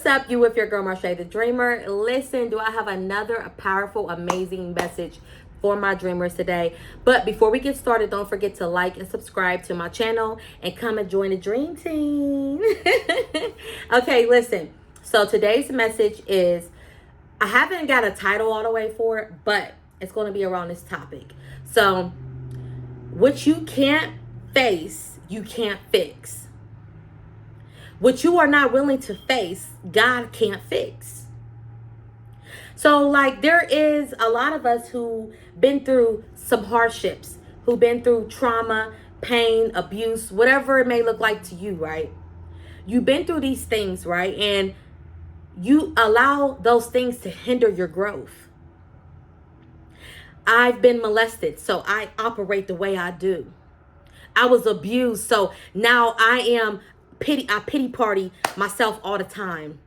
What's up, you with your girl Marsha the Dreamer? Listen, do I have another powerful, amazing message for my dreamers today? But before we get started, don't forget to like and subscribe to my channel and come and join the dream team. Okay, listen. So today's message is, I haven't got a title all the way for it, but it's going to be around this topic. So, what you can't face, you can't fix. What you are not willing to face, God can't fix. So, like, there is a lot of us who been through some hardships, who been through trauma, pain, abuse, whatever it may look like to you, right? You've been through these things, right? And you allow those things to hinder your growth. I've been molested, so I operate the way I do. I was abused, so now I pity party myself all the time.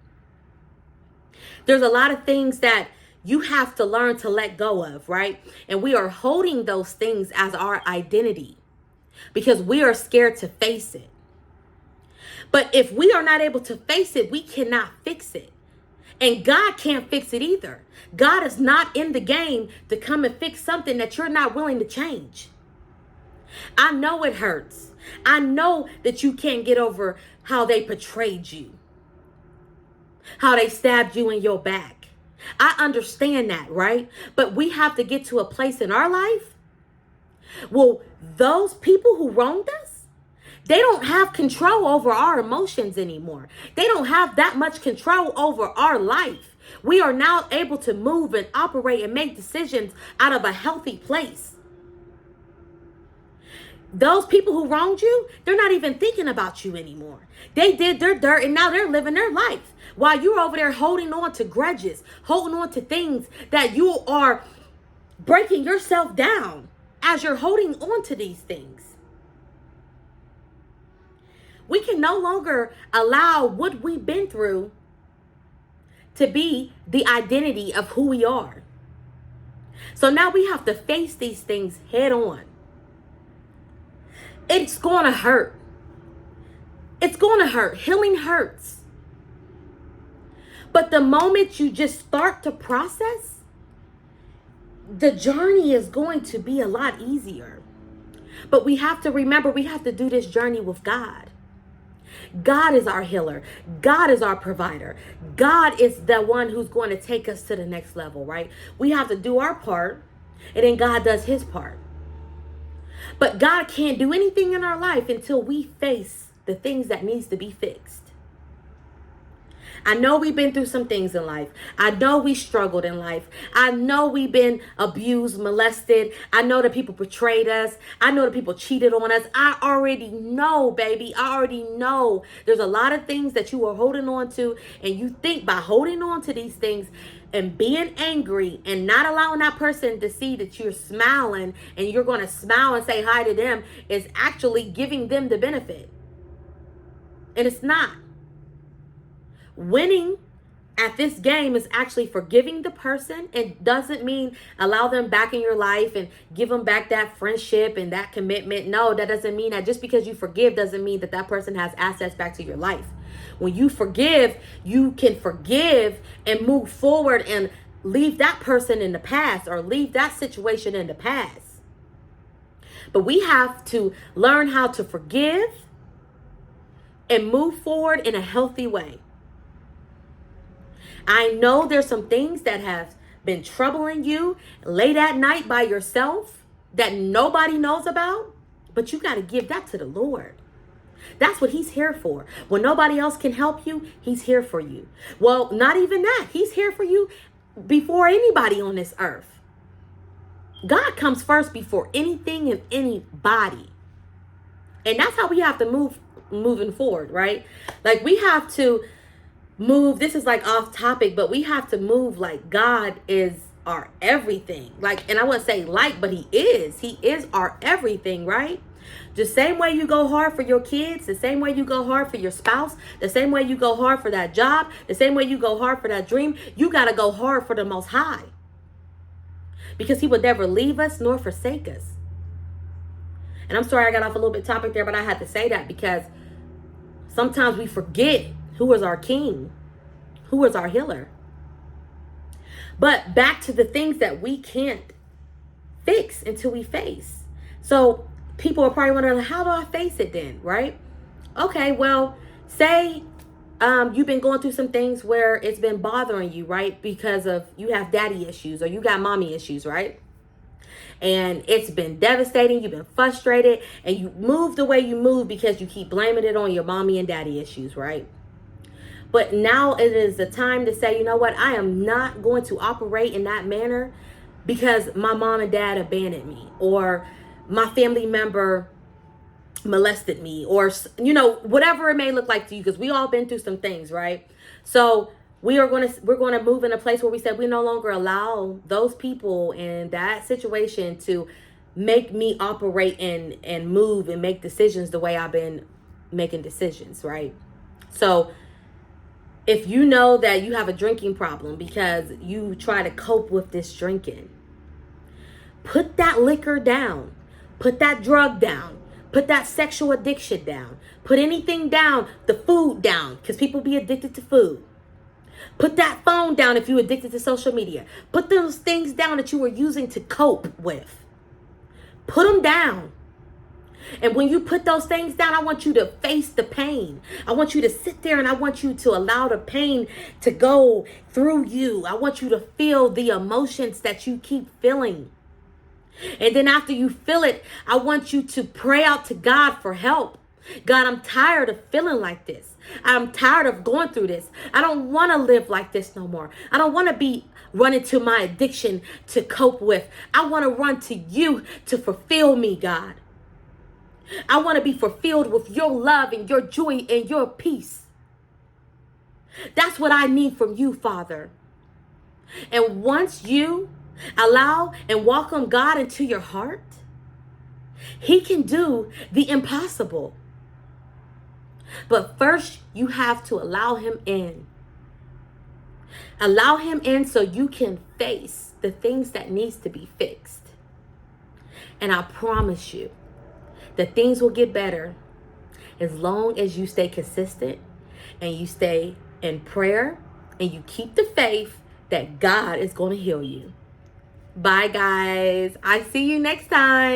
There's a lot of things that you have to learn to let go of, right? And we are holding those things as our identity because we are scared to face it. But if we are not able to face it, we cannot fix it. And God can't fix it either. God is not in the game to come and fix something that you're not willing to change. I know it hurts. I know that you can't get over how they betrayed you, how they stabbed you in your back. I understand that, right? But we have to get to a place in our life. Well, those people who wronged us, they don't have control over our emotions anymore. They don't have that much control over our life. We are now able to move and operate and make decisions out of a healthy place. Those people who wronged you, they're not even thinking about you anymore. They did their dirt and now they're living their life. While you're over there holding on to grudges, holding on to things that you are breaking yourself down as you're holding on to these things. We can no longer allow what we've been through to be the identity of who we are. So now we have to face these things head on. It's going to hurt. It's going to hurt. Healing hurts. But the moment you just start to process, the journey is going to be a lot easier. But we have to remember, we have to do this journey with God. God is our healer. God is our provider. God is the one who's going to take us to the next level, right? We have to do our part, and then God does his part. But God can't do anything in our life until we face the things that needs to be fixed. I know we've been through some things in life. I know we struggled in life. I know we've been abused, molested. I know that people betrayed us. I know that people cheated on us. I already know, baby. I already know there's a lot of things that you are holding on to, and you think by holding on to these things and being angry and not allowing that person to see that you're smiling and you're going to smile and say hi to them is actually giving them the benefit. And it's not. Winning at this game is actually forgiving the person. It doesn't mean allow them back in your life and give them back that friendship and that commitment. No, that doesn't mean that. Just because you forgive doesn't mean that that person has access back to your life. When you forgive, you can forgive and move forward and leave that person in the past or leave that situation in the past. But we have to learn how to forgive and move forward in a healthy way. I know there's some things that have been troubling you late at night by yourself that nobody knows about, but you got to give that to the Lord. That's what he's here for. When nobody else can help you, he's here for you. Well, not even that. He's here for you before anybody on this earth. God comes first before anything and anybody. And that's how we have to moving forward, right? Like we have to move. This is like off topic, but we have to move like God is our everything. Like, and I wouldn't say like, but he is our everything, right? The same way you go hard for your kids, the same way you go hard for your spouse, the same way you go hard for that job, the same way you go hard for that dream, you got to go hard for the Most High. Because he would never leave us nor forsake us. And I'm sorry I got off a little bit topic there, but I had to say that because sometimes we forget who is our king. who is our healer. But back to the things that we can't fix until we face. So people are probably wondering, how do I face it then, right? Okay, well, say you've been going through some things where it's been bothering you, right? Because of you have daddy issues or you got mommy issues, right? And it's been devastating. You've been frustrated and you move the way you move because you keep blaming it on your mommy and daddy issues, right? But now it is the time to say, you know what? I am not going to operate in that manner because my mom and dad abandoned me, or my family member molested me, or, you know, whatever it may look like to you, because we all been through some things, right? So we're going to move in a place where we said we no longer allow those people in that situation to make me operate and move and make decisions the way I've been making decisions, right? So if you know that you have a drinking problem because you try to cope with this drinking, put that liquor down, put that drug down, put that sexual addiction down, put anything down, the food down, because people be addicted to food. Put that phone down if you're addicted to social media. Put those things down that you were using to cope with. Put them down. And when you put those things down, I want you to face the pain. I want you to sit there and I want you to allow the pain to go through you. I want you to feel the emotions that you keep feeling. And then after you feel it, I want you to pray out to God for help. God, I'm tired of feeling like this. I'm tired of going through this. I don't want to live like this no more. I don't want to be running to my addiction to cope with. I want to run to you to fulfill me, God. I want to be fulfilled with your love and your joy and your peace. That's what I need from you, Father. And once you allow and welcome God into your heart, He can do the impossible. But first, you have to allow Him in. Allow Him in so you can face the things that needs to be fixed. And I promise you that things will get better as long as you stay consistent and you stay in prayer and you keep the faith that God is going to heal you. Bye, guys. I see you next time.